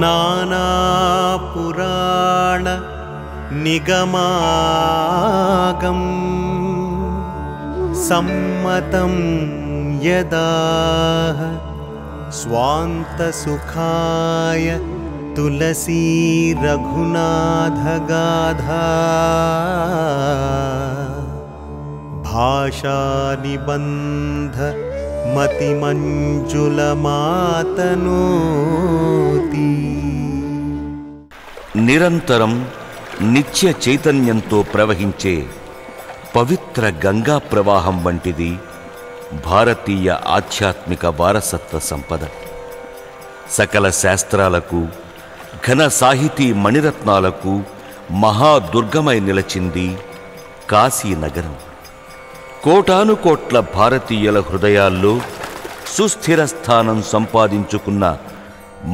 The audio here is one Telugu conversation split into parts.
नानापुराण निगमागम सम्मतं यदाह स्वान्तसुखाय तुलसी रघुनाथगाधा भाषानिबन्ध मतिमञ्जुलमातनोति। నిరంతరం నిత్య చైతన్యంతో ప్రవహించే పవిత్ర గంగా ప్రవాహం వంటిది భారతీయ ఆధ్యాత్మిక వారసత్వ సంపద. సకల శాస్త్రాలకు, ఘన సాహితీ మణిరత్నాలకు మహాదుర్గమై నిలచింది కాశీనగరం. కోటానుకోట్ల భారతీయుల హృదయాల్లో సుస్థిర స్థానం సంపాదించుకున్న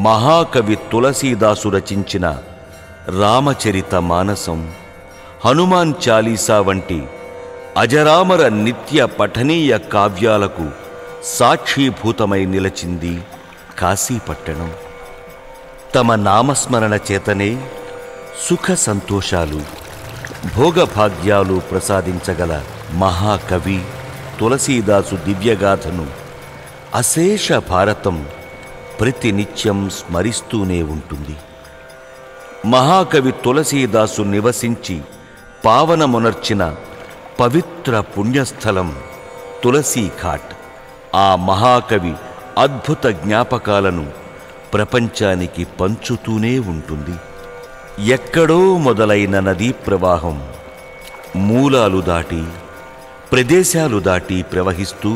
మహాకవి తులసీదాసు రచించిన రామచరిత మానసం, హనుమాన్ చాలీసా వంటి అజరామర నిత్య పఠనీయ కావ్యాలకు సాక్షీభూతమై నిలచింది కాశీపట్టణం. తమ నామస్మరణ చేతనే సుఖ సంతోషాలు, భోగభాగ్యాలు ప్రసాదించగల మహాకవి తులసీదాసు దివ్యగాథను అశేష భారతం ప్రతినిత్యం స్మరిస్తూనే ఉంటుంది. మహాకవి తులసీదాసు నివసించి పావనమునర్చిన పవిత్ర పుణ్యస్థలం తులసీఘాట్ ఆ మహాకవి అద్భుత జ్ఞాపకాలను ప్రపంచానికి పంచుతూనే ఉంటుంది. ఎక్కడో మొదలైన నదీ ప్రవాహం మూలాలు దాటి, ప్రదేశాలు దాటి ప్రవహిస్తూ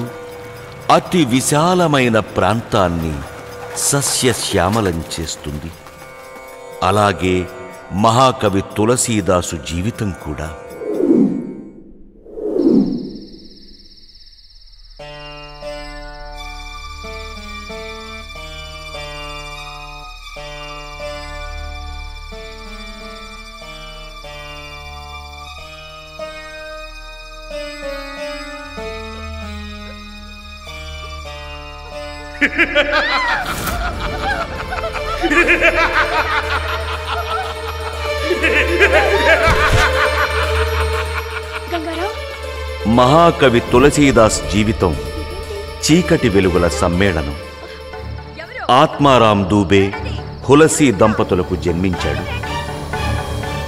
అతి విశాలమైన ప్రాంతాన్ని సస్యశ్యామలం చేస్తుంది. అలాగే మహాకవి తులసీదాసు జీవితం కూడా. మహాకవి తులసీదాస్ జీవితం చీకటి వెలుగుల సమ్మేళనం. ఆత్మారాం దూబే, హులసీ దంపతులకు జన్మించాడు.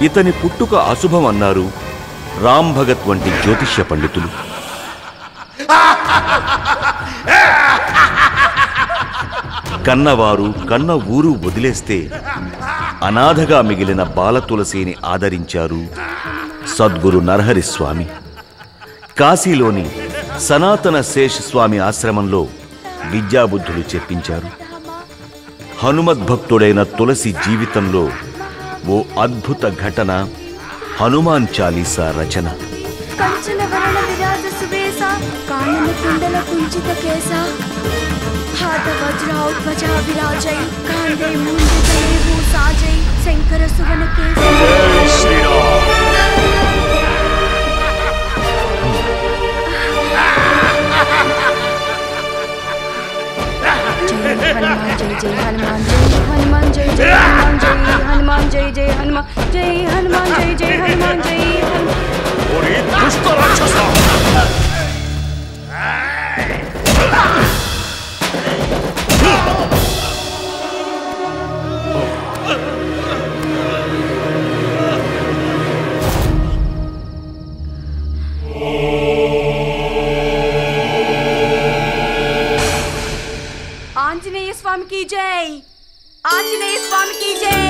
ఇతని పుట్టుక అశుభం అన్నారు రామ్ భగత్ వంటి జ్యోతిష్య పండితులు. కన్నవారు కన్న ఊరు వదిలేస్తే అనాథగా మిగిలిన బాలతులసిని ఆదరించారు సద్గురు నరహరిస్వామి. కాశీలోని సనాతన శేషస్వామి ఆశ్రమంలో విద్యాబుద్ధులు చెప్పించారు. హనుమద్భక్తుడైన తులసి జీవితంలో ఓ అద్భుత ఘటన హనుమాన్ చాలీసా రచన. हनुमान जय जय हनुमान जय जय हनुमान जय हनुमान जय जय हनुमान जय ओरे दुष्ट राक्षस आंजनेय स्वामी की जय, आंजनेय स्वामी की जय,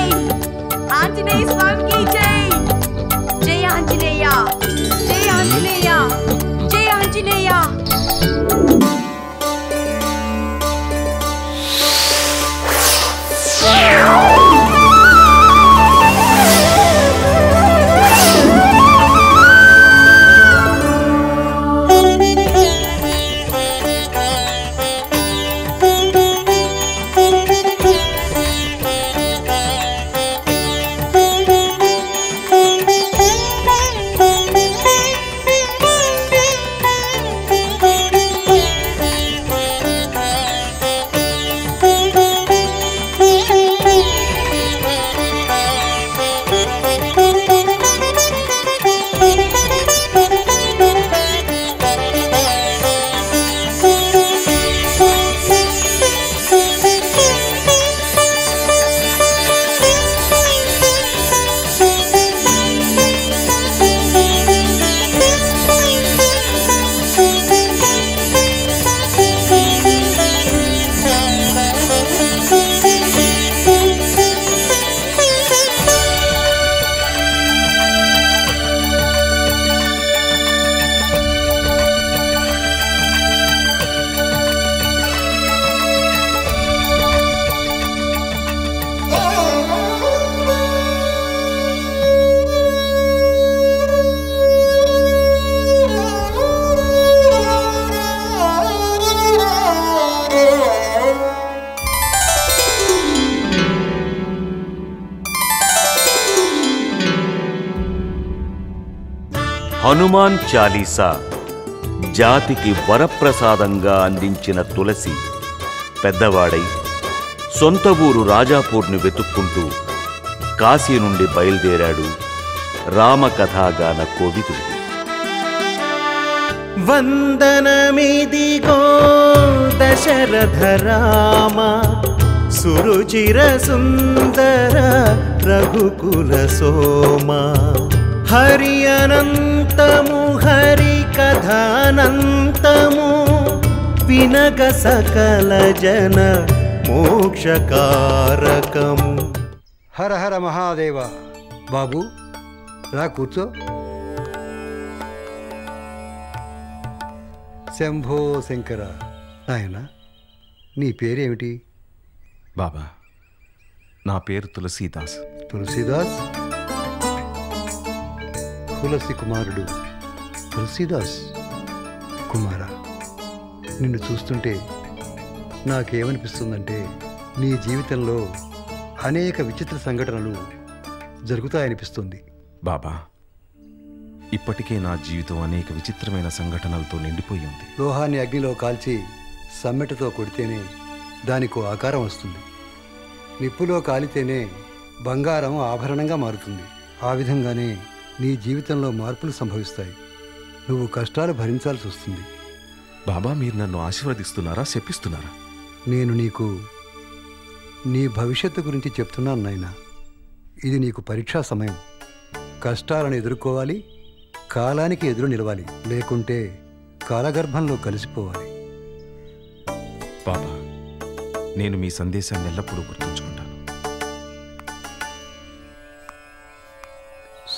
आंजनेय स्वामी की जय, जय आंजनेय, जय आंजनेय, जय आंजनेय। హనుమాన్ చాలీసా జాతికి వరప్రసాదంగా అందించిన తులసి పెద్దవాడై సొంత ఊరు రాజాపూర్ని వెతుక్కుంటూ కాశీ నుండి బయలుదేరాడు రామకథాగాన కోవిదుడు. వందనమిదిగో దశరథ రామ సురుచిర సుందర రఘుకుల సోమ. హరి అనంతము హరి కథానంతము వినగ సకల జన మోక్షకారకము. హర హర మహాదేవ. బాబు రా కూర్చో. శంభో శంకర. నాయన నీ పేరేమిటి? బాబా, నా పేరు తులసీదాస్. తులసీదాస్? తులసి కుమారుడు తులసీదాస్. కుమార, నిన్ను చూస్తుంటే నాకేమనిపిస్తుందంటే నీ జీవితంలో అనేక విచిత్ర సంఘటనలు జరుగుతాయనిపిస్తుంది. బాబా, ఇప్పటికే నా జీవితం అనేక విచిత్రమైన సంఘటనలతో నిండిపోయి ఉంది. లోహాన్ని అగ్నిలో కాల్చి సమ్మెటతో కొడితేనే దానికో ఆకారం వస్తుంది. నిప్పులో కాలితేనే బంగారం ఆభరణంగా మారుతుంది. ఆ విధంగానే నీ జీవితంలో మార్పులు సంభవిస్తాయి. నువ్వు కష్టాలు భరించాల్సి వస్తుంది. బాబా, మీరు నన్ను ఆశీర్వదిస్తున్నారా, శపిస్తున్నారా? నేను నీకు నీ భవిష్యత్తు గురించి చెప్తున్నాను నాయనా. ఇది నీకు పరీక్షా సమయం. కష్టాలను ఎదుర్కోవాలి, కాలానికి ఎదురు నిలవాలి, లేకుంటే కాలగర్భంలో కలిసిపోవాలి. బాబా, నేను మీ సందేశాన్ని ఎల్లప్పుడూ గుర్తుంచుకుంటాను.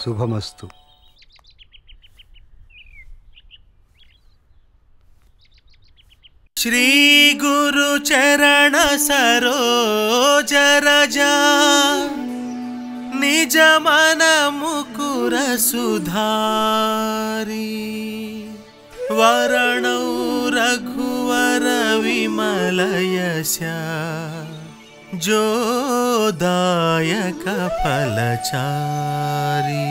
శుభమస్తు. శ్రీ గురు చరణ సరోజ రజా నిజ మన ముకుర సుధారి. వరణౌ రఘువర విమల యశ జోదాయక ఫలచారి.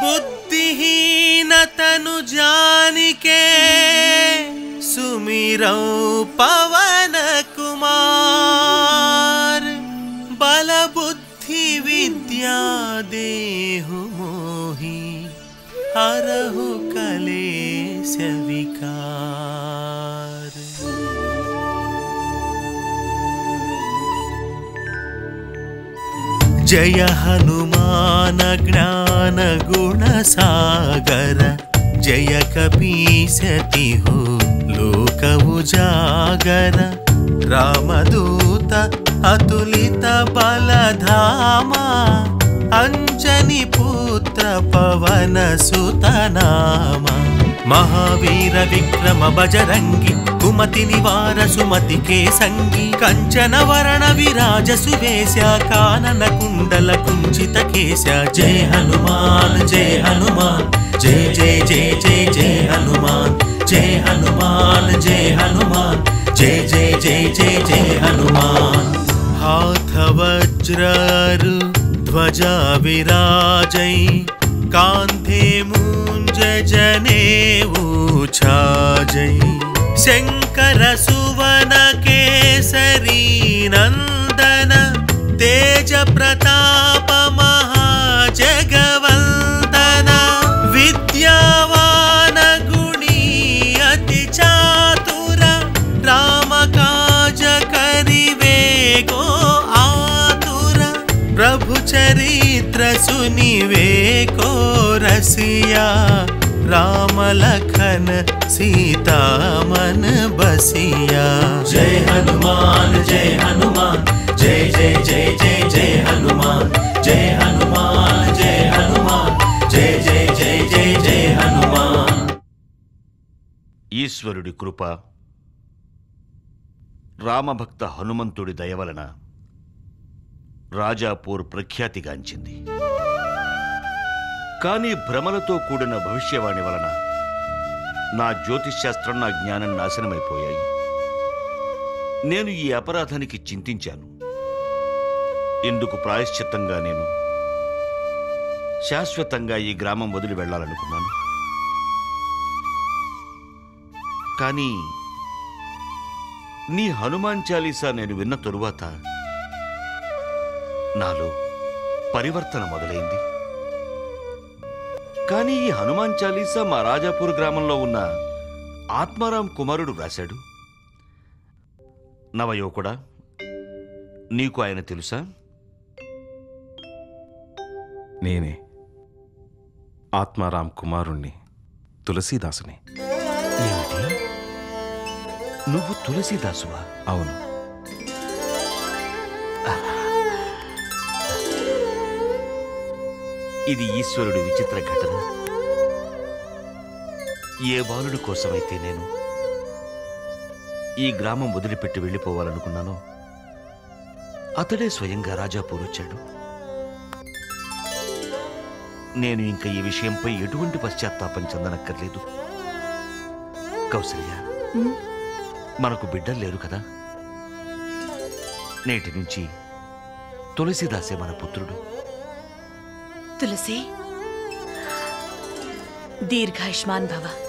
बुद्धिहीन तनु जानिके सुमिरौ पवन कुमार. बल बुद्धि विद्या देहु मोहि हरहु कलेश विकार. जय हनुमान ज्ञान गुण सागर. जय कपीसति हो लोक उजागर. रामदूत अतुलित बलधामा. अंजनी पुत्र पवन सुत नामा. महावीर विक्रम बजरंगी कुमति निवार सुमति के संगी. कंचन वरण विराज सुवेश कानन कुंडल कुंचित केश. जय हनुमान जय हनुमान जय जय जय जय जय हनुमान. जय हनुमान जय हनुमान जय जय जय जय जय हनुमान. हाथ वज्र ध्वजा विराजै. कांधे मूंज जनेऊ छाजै. शंकर सुवन केसरी नंदन. तेज प्रताप महाजगवंदन. विद्यावान गुणी अति चातुर. राम काज करिवे को आतुर. प्रभु चरित्र सुनिवे को रसिया. राम लखन सीता मन बसिया. जय हनुमान जय हनुमान जय जय जय जय जय हनुमान. जय हनुमान जय हनुमान जय जय जय जय जय हनुमान. ఈశ్వరుడి కృప, రామభక్త హనుమంతుడి దయవలన రాజాపూర్ ప్రఖ్యాతిగాంచింది. కానీ భ్రమలతో కూడిన భవిష్యవాణి వలన నా జ్యోతిష్శాస్త్రం, నా జ్ఞానం నాశనమైపోయాయి. నేను ఈ అపరాధానికి చింతించాను. ఇందుకు ప్రాయశ్చిత్తంగా నేను శాశ్వతంగా ఈ గ్రామం వదిలి వెళ్ళాలనుకున్నాను. కానీ నీ హనుమాన్ చాలీసా నేను విన్న తరువాత నాలో పరివర్తన మొదలైంది. కానీ ఈ హనుమాన్ చాలీసా మా రాజాపూర్ గ్రామంలో ఉన్న ఆత్మారాం కుమారుడు వ్రాశాడు. నవయువకుడా, నీకు ఆయన తెలుసా? నేనే ఆత్మారాం కుమారుణ్ణి, తులసీదాసుని. ఏమిటి? నువ్వు తులసీదాసువా? అవును. ఇది ఈశ్వరుడి విచిత్ర ఘటన. ఏ బాలుడి కోసమైతే నేను ఈ గ్రామం వదిలిపెట్టి వెళ్ళిపోవాలనుకున్నానో అతడే స్వయంగా రాజాపూర్ వచ్చాడు. నేను ఇంకా ఈ విషయంపై ఎటువంటి పశ్చాత్తాపం చెందనక్కర్లేదు. కౌసల్య, మనకు బిడ్డలు లేరు కదా. నేటి నుంచి తులసీదాసే మన పుత్రుడు. తులసి, దీర్ఘాయుష్మాన్ భవ.